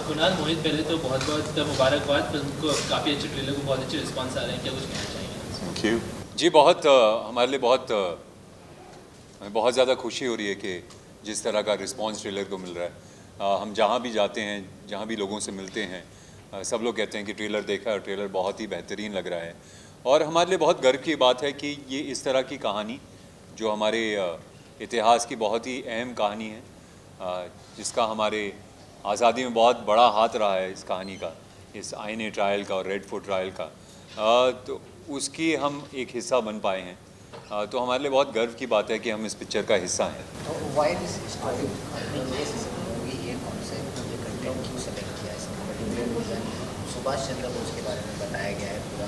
कुणाल मोहित, पहले तो बहुत बहुत मुबारकबाद, फिल्म को काफ़ी अच्छे ट्रेलर को बहुत अच्छे रिस्पांस आ रहे हैं, क्या कुछ कहना चाहेंगे? थैंक यू जी, बहुत हमारे लिए हमें बहुत ज़्यादा खुशी हो रही है कि जिस तरह का रिस्पांस ट्रेलर को मिल रहा है। हम जहाँ भी जाते हैं, जहाँ भी लोगों से मिलते हैं, सब लोग कहते हैं कि ट्रेलर देखा और ट्रेलर बहुत ही बेहतरीन लग रहा है। और हमारे लिए बहुत गर्व की बात है कि ये इस तरह की कहानी जो हमारे इतिहास की बहुत ही अहम कहानी है, जिसका हमारे आज़ादी में बहुत बड़ा हाथ रहा है, इस कहानी का, इस आईने ट्रायल का और रेड फोर्ट ट्रायल का, तो उसकी हम एक हिस्सा बन पाए हैं। तो हमारे लिए बहुत गर्व की बात है कि हम इस पिक्चर का हिस्सा हैं। सुभाष चंद्र बोस के बारे में बताया गया है पूरा,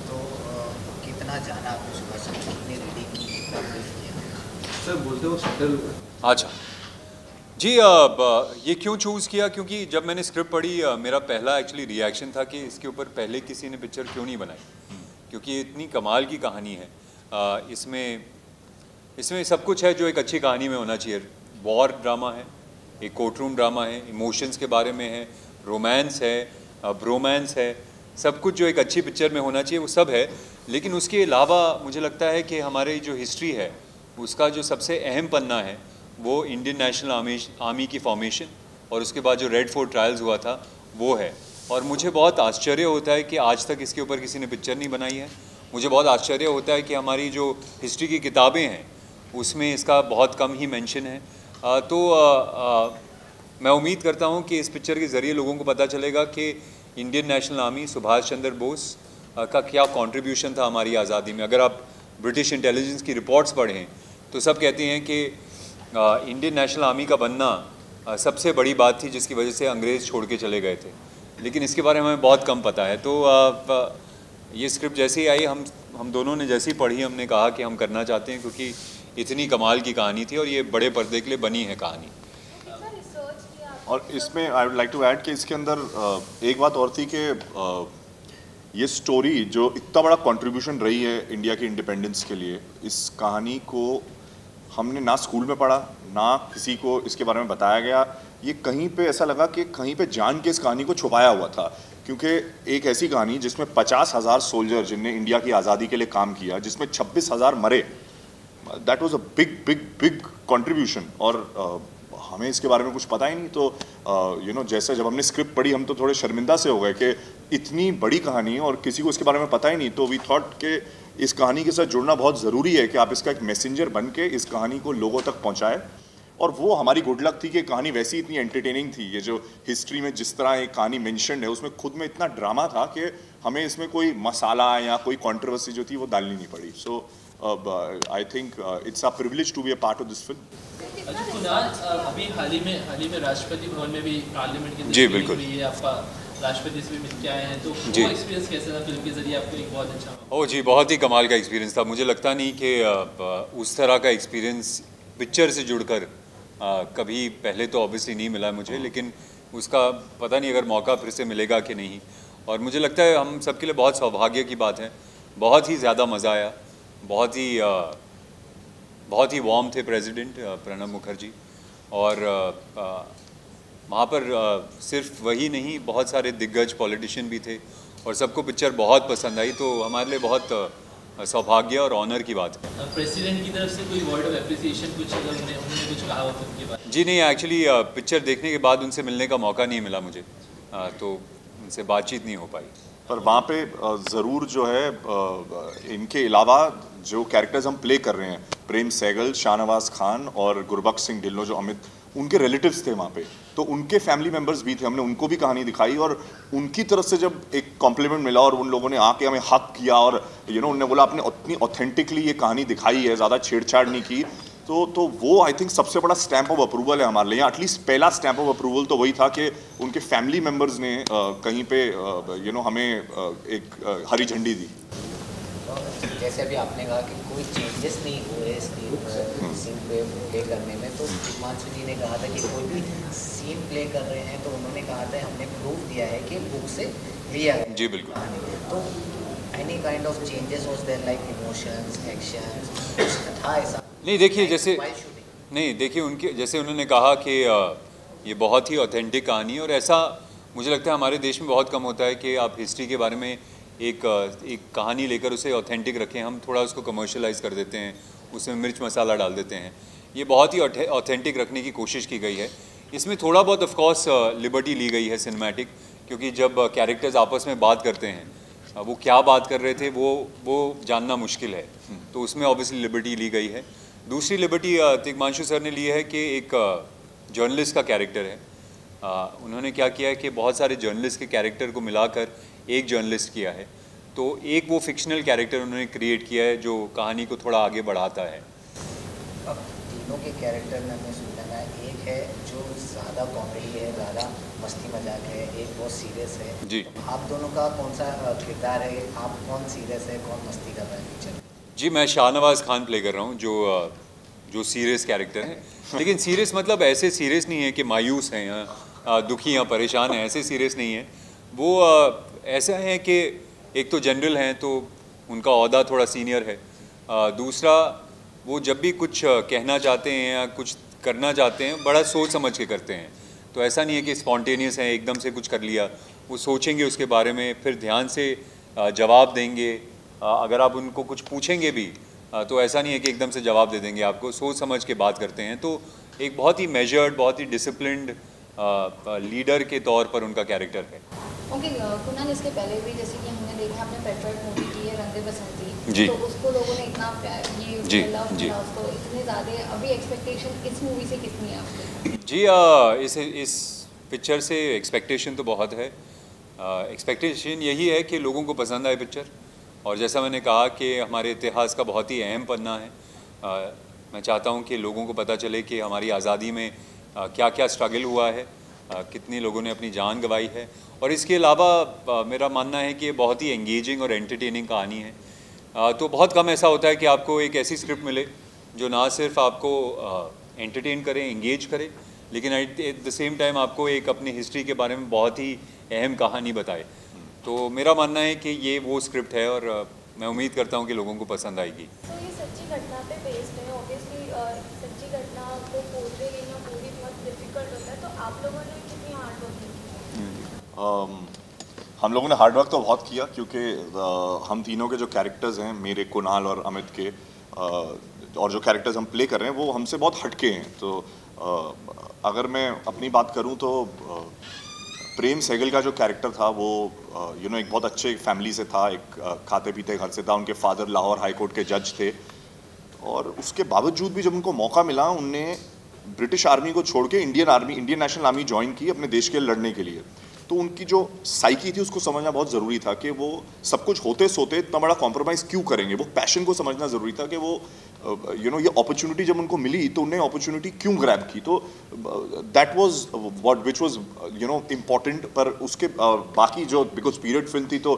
तो कितना जाना आपने सुभाष चंद्र, कितनी रीडिंग की, कितना ब्रीफ किया? सर बोलते हो शटल। अच्छा जी, ये क्यों चूज़ किया? क्योंकि जब मैंने स्क्रिप्ट पढ़ी, मेरा पहला एक्चुअली रिएक्शन था कि इसके ऊपर पहले किसी ने पिक्चर क्यों नहीं बनाई, क्योंकि ये इतनी कमाल की कहानी है। इसमें सब कुछ है जो एक अच्छी कहानी में होना चाहिए। वॉर ड्रामा है, एक कोर्ट रूम ड्रामा है, इमोशंस के बारे में है, रोमांस है, ब्रोमांस है, सब कुछ जो एक अच्छी पिक्चर में होना चाहिए वो सब है। लेकिन उसके अलावा मुझे लगता है कि हमारी जो हिस्ट्री है उसका जो सबसे अहम पन्ना है वो इंडियन नेशनल आर्मी की फॉर्मेशन और उसके बाद जो रेड फोर्ट ट्रायल्स हुआ था वो है। और मुझे बहुत आश्चर्य होता है कि आज तक इसके ऊपर किसी ने पिक्चर नहीं बनाई है। मुझे बहुत आश्चर्य होता है कि हमारी जो हिस्ट्री की किताबें हैं उसमें इसका बहुत कम ही मेंशन है। मैं उम्मीद करता हूं कि इस पिक्चर के ज़रिए लोगों को पता चलेगा कि Indian national army, Subhash Chandra Bose का क्या कंट्रीब्यूशन था हमारी आज़ादी में। अगर आप ब्रिटिश इंटेलिजेंस की रिपोर्ट्स पढ़ें तो सब कहते हैं कि इंडियन नेशनल आर्मी का बनना सबसे बड़ी बात थी जिसकी वजह से अंग्रेज़ छोड़ के चले गए थे, लेकिन इसके बारे में हमें बहुत कम पता है। तो ये स्क्रिप्ट जैसे ही आई, हम दोनों ने जैसे ही पढ़ी, हमने कहा कि हम करना चाहते हैं, क्योंकि इतनी कमाल की कहानी थी और ये बड़े पर्दे के लिए बनी है कहानी। और इसमें I would like to add कि इसके अंदर एक बात और थी कि ये स्टोरी जो इतना बड़ा कंट्रीब्यूशन रही है इंडिया के इंडिपेंडेंस के लिए, इस कहानी को हमने ना स्कूल में पढ़ा, ना किसी को इसके बारे में बताया गया। ये कहीं पे ऐसा लगा कि कहीं पे जान के इस कहानी को छुपाया हुआ था, क्योंकि एक ऐसी कहानी जिसमें 50,000 सोल्जर जिनने इंडिया की आज़ादी के लिए काम किया, जिसमें 26,000 मरे, that was a big big big contribution. और हमें इसके बारे में कुछ पता ही नहीं। तो जैसे जब हमने स्क्रिप्ट पढ़ी, हम तो थोड़े शर्मिंदा से हो गए कि इतनी बड़ी कहानी और किसी को इसके बारे में पता ही नहीं। तो वी थॉट कि इस कहानी के साथ जुड़ना बहुत ज़रूरी है कि आप इसका एक मैसेंजर बन के इस कहानी को लोगों तक पहुँचाएँ। और वो हमारी गुड लक थी कि कहानी वैसी इतनी एंटरटेनिंग थी। ये जो हिस्ट्री में जिस तरह एक कहानी मेंशन्ड है उसमें खुद में इतना ड्रामा था कि हमें इसमें कोई मसाला या कोई कंट्रोवर्सी जो थी वो डालनी नहीं पड़ी। So I think it's a privilege to be a part of this film. अच्छा कुणाल, अभी हाल ही में राष्ट्रपति भवन में भी पार्लियामेंट की जी बिल्कुल, ये आपका राष्ट्रपति से भी मिल के आए हैं, तो वो एक्सपीरियंस कैसा था? फिल्म के जरिए आपको एक बहुत अच्छा जी, बहुत ही कमाल का एक्सपीरियंस था। मुझे लगता नहीं कि उस तरह का एक्सपीरियंस पिक्चर से जुड़कर कभी पहले तो ऑब्वियसली नहीं मिला मुझे, लेकिन उसका पता नहीं अगर मौका फिर से मिलेगा कि नहीं। और मुझे लगता है हम सबके लिए बहुत सौभाग्य की बात है। बहुत ही ज़्यादा मज़ा आया, बहुत ही वार्म थे प्रेसिडेंट प्रणब मुखर्जी। और वहाँ पर सिर्फ वही नहीं, बहुत सारे दिग्गज पॉलिटिशियन भी थे और सबको पिक्चर बहुत पसंद आई। तो हमारे लिए बहुत सौभाग्य और ऑनर की बात है। प्रेसिडेंट की तरफ से कोई वर्ड ऑफ एप्रिसिएशन कुछ अगर उन्होंने कुछ कहा हो फिल्म के बारे में? जी नहीं, एक्चुअली पिक्चर देखने के बाद उनसे मिलने का मौका नहीं मिला मुझे, तो उनसे बातचीत नहीं हो पाई। पर वहाँ पे ज़रूर जो है इनके अलावा जो कैरेक्टर्स हम प्ले कर रहे हैं, प्रेम सहगल, शाहनवाज खान और गुरबख्श सिंह ढिल्लों जो अमित, उनके रिलेटिव्स थे वहाँ पे, तो उनके फैमिली मेम्बर्स भी थे। हमने उनको भी कहानी दिखाई और उनकी तरफ से जब एक कॉम्प्लीमेंट मिला और उन लोगों ने आके हमें हक किया और उन्होंने बोला आपने उतनी ऑथेंटिकली ये कहानी दिखाई है, ज़्यादा छेड़छाड़ नहीं की, तो वो आई थिंक सबसे बड़ा स्टैंप ऑफ अप्रूवल है हमारे लिए। एटलीस्ट पहला स्टैंप ऑफ अप्रूवल तो वही था कि उनके फैमिली मेम्बर्स ने कहीं पे हमें एक हरी झंडी दी। जैसे अभी आपने कहा कि कोई चेंजेस नहीं हुए सीन प्ले करने में, तो हिमांशु जी ने कहा था कि कोई भी सीन प्ले कर रहे हैं तो उन्होंने कहा था हमने प्रूफ दिया है कि बुक से लिया है। जी बिल्कुल। तो any kind of changes was there, like emotions, actions, कुछ था ऐसा? नहीं देखिए, उनके जैसे उन्होंने कहा कि ये बहुत ही ऑथेंटिक कहानी है और ऐसा मुझे लगता है हमारे देश में बहुत कम होता है कि आप हिस्ट्री के बारे में एक कहानी लेकर उसे ऑथेंटिक रखें। हम थोड़ा उसको कमर्शलाइज़ कर देते हैं, उसमें मिर्च मसाला डाल देते हैं। ये बहुत ही ऑथेंटिक रखने की कोशिश की गई है। इसमें थोड़ा बहुत ऑफ कोर्स लिबर्टी ली गई है सिनेमैटिक, क्योंकि जब कैरेक्टर्स आपस में बात करते हैं वो क्या बात कर रहे थे वो जानना मुश्किल है, तो उसमें ऑब्वियसली लिबर्टी ली गई है। दूसरी लिबर्टी तिग्मांशु सर ने ली है कि एक जर्नलिस्ट का कैरेक्टर है। उन्होंने क्या किया है कि बहुत सारे जर्नलिस्ट के कैरेक्टर को मिलाकर एक जर्नलिस्ट किया है, तो एक वो फिक्शनल कैरेक्टर उन्होंने क्रिएट किया है जो कहानी को थोड़ा आगे बढ़ाता है। अब तीनों के कैरेक्टर में हमें सुनना है, एक है जो ज़्यादा कॉमेडी है, ज़्यादा मस्ती मजाक है, एक बहुत सीरियस है। जी, आप दोनों का कौन सा किरदार है? आप कौन सीरियस है, कौन मस्ती कर रहा है पिक्चर? जी, मैं शाहनवाज़ खान प्ले कर रहा हूँ जो सीरियस कैरेक्टर है। लेकिन सीरियस मतलब ऐसे सीरियस नहीं है कि मायूस हैं या दुखी या परेशान हैं, ऐसे सीरियस नहीं है। वो ऐसा है कि एक तो जनरल हैं तो उनका ओहदा थोड़ा सीनियर है, दूसरा वो जब भी कुछ कहना चाहते हैं या कुछ करना चाहते हैं बड़ा सोच समझ के करते हैं। तो ऐसा नहीं है कि स्पॉन्टेनियस है, एकदम से कुछ कर लिया। वो सोचेंगे उसके बारे में, फिर ध्यान से जवाब देंगे। अगर आप उनको कुछ पूछेंगे भी तो ऐसा नहीं है कि एकदम से जवाब दे देंगे आपको, सोच समझ के बात करते हैं। तो एक बहुत ही मेजर्ड, बहुत ही डिसिप्लिन्ड लीडर के तौर पर उनका कैरेक्टर है। ओके कुणाल, इसके पहले भी जैसे कि हमने देखा आपने पेट्रोल मूवी की है रंग बसंती, जी, तो उसको लोगों ने इतना प्यार जी, लव जी, किया उसको इतने ज़्यादा। अभी एक्सपेक्टेशन इस मूवी से कितनी है आपकी? जी, इस पिक्चर से एक्सपेक्टेशन तो बहुत है। एक्सपेक्टेशन यही है कि लोगों को पसंद आए पिक्चर, और जैसा मैंने कहा कि हमारे इतिहास का बहुत ही अहम पन्ना है। मैं चाहता हूं कि लोगों को पता चले कि हमारी आज़ादी में क्या क्या स्ट्रगल हुआ है, कितने लोगों ने अपनी जान गंवाई है। और इसके अलावा मेरा मानना है कि ये बहुत ही एंगेजिंग और एंटरटेनिंग कहानी है। तो बहुत कम ऐसा होता है कि आपको एक ऐसी स्क्रिप्ट मिले जो ना सिर्फ आपको एंटरटेन करे, एंगेज करे, लेकिन एट द सेम टाइम आपको एक अपनी हिस्ट्री के बारे में बहुत ही अहम कहानी बताए। तो मेरा मानना है कि ये वो स्क्रिप्ट है और मैं उम्मीद करता हूँ कि लोगों को पसंद आएगी। तो ये सच्ची घटना पे बेस्ड है, ऑब्वियसली सच्ची घटना को पोर्ट्रे करना पूरी बहुत डिफिकल्ट होता है, तो आप लोगों ने कितनी हार्ड वर्क की? हम लोगों ने हार्ड वर्क तो बहुत किया, क्योंकि हम तीनों के जो कैरेक्टर्स हैं, मेरे, कुणाल और अमित के, और जो कैरेक्टर्स हम प्ले कर रहे हैं वो हमसे बहुत हटके हैं। तो अगर मैं अपनी बात करूं तो प्रेम सहगल का जो कैरेक्टर था वो एक बहुत अच्छे फैमिली से था, एक खाते पीते घर से था। उनके फादर लाहौर हाई कोर्ट के जज थे, और उसके बावजूद भी जब उनको मौका मिला उनने ब्रिटिश आर्मी को छोड़ के इंडियन नेशनल आर्मी ज्वाइन की अपने देश के लिए लड़ने के लिए। तो उनकी जो साइकी थी उसको समझना बहुत ज़रूरी था कि वो सब कुछ होते सोते इतना बड़ा कॉम्प्रोमाइज़ क्यों करेंगे। वो पैशन को समझना ज़रूरी था कि वो ये अपॉर्चुनिटी जब उनको मिली तो उन्हें अपॉर्चुनिटी क्यों ग्रैब की। तो that was which was important. पर उसके बाकी जो, बिकॉज पीरियड फिल्म थी तो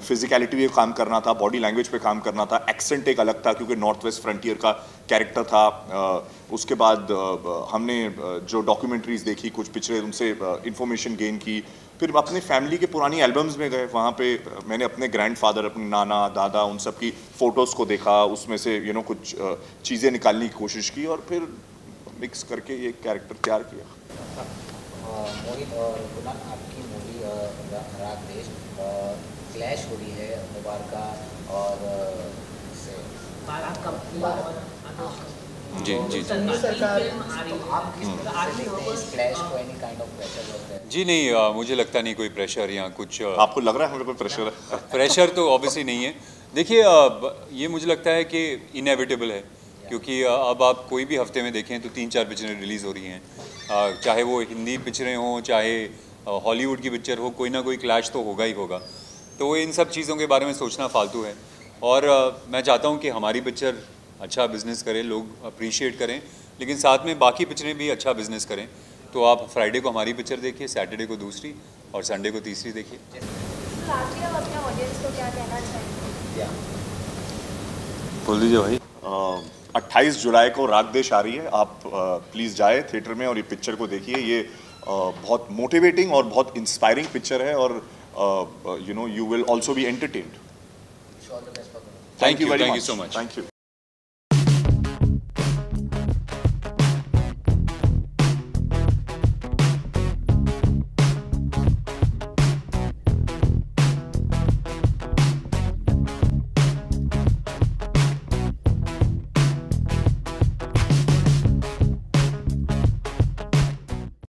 फिजिकलिटी पे काम करना था, बॉडी लैंग्वेज पे काम करना था, एक्सेंट एक अलग था क्योंकि नॉर्थ वेस्ट फ्रंटियर का कैरेक्टर था। उसके बाद हमने जो डॉक्यूमेंट्रीज देखी, कुछ पिक्चरें, उनसे इंफॉर्मेशन गेन की। फिर अपने फैमिली के पुरानी एल्बम्स में गए, वहाँ पे मैंने अपने ग्रैंडफादर, अपने नाना दादा, उन सब की फ़ोटोज़ को देखा, उसमें से कुछ चीज़ें निकालने की कोशिश की और फिर मिक्स करके ये कैरेक्टर तैयार किया। मोहित और कुणाल, आपकी मूवी राग देश क्लैश हो रही है मुबारका और जी, जी, सरकार, तो आप किस तरह से देखते हैं इस क्लैश को? एनी काइंड ऑफ प्रेशर होता है? जी नहीं, मुझे लगता नहीं कोई प्रेशर या कुछ। आपको लग रहा है हमें कोई प्रेशर है? प्रेशर तो ऑब्वियसली नहीं है। देखिए, ये मुझे लगता है कि इनएविटेबल है, क्योंकि अब आप कोई भी हफ्ते में देखें तो 3-4 पिक्चरें रिलीज़ हो रही हैं, चाहे वो हिंदी पिक्चरें हों, चाहे हॉलीवुड की पिक्चर हो, कोई ना कोई क्लैश तो होगा ही होगा। तो इन सब चीज़ों के बारे में सोचना फालतू है। और मैं चाहता हूँ कि हमारी पिक्चर अच्छा बिजनेस करे, लोग अप्रिशिएट करें, लेकिन साथ में बाकी पिक्चरें भी अच्छा बिजनेस करें। तो आप फ्राइडे को हमारी पिक्चर देखिए, सैटरडे को दूसरी और संडे को तीसरी देखिए। लास्टली आप अपने ऑडियंस को क्या कहना चाहेंगे? बोल दीजिए भाई। 28 जुलाई को राग देश आ रही है, आप प्लीज़ जाए थिएटर में और ये पिक्चर को देखिए। ये बहुत मोटिवेटिंग और बहुत इंस्पायरिंग पिक्चर है और you will also be entertained. Wish you all the best for the thank you very thank much. You so much. Thank you.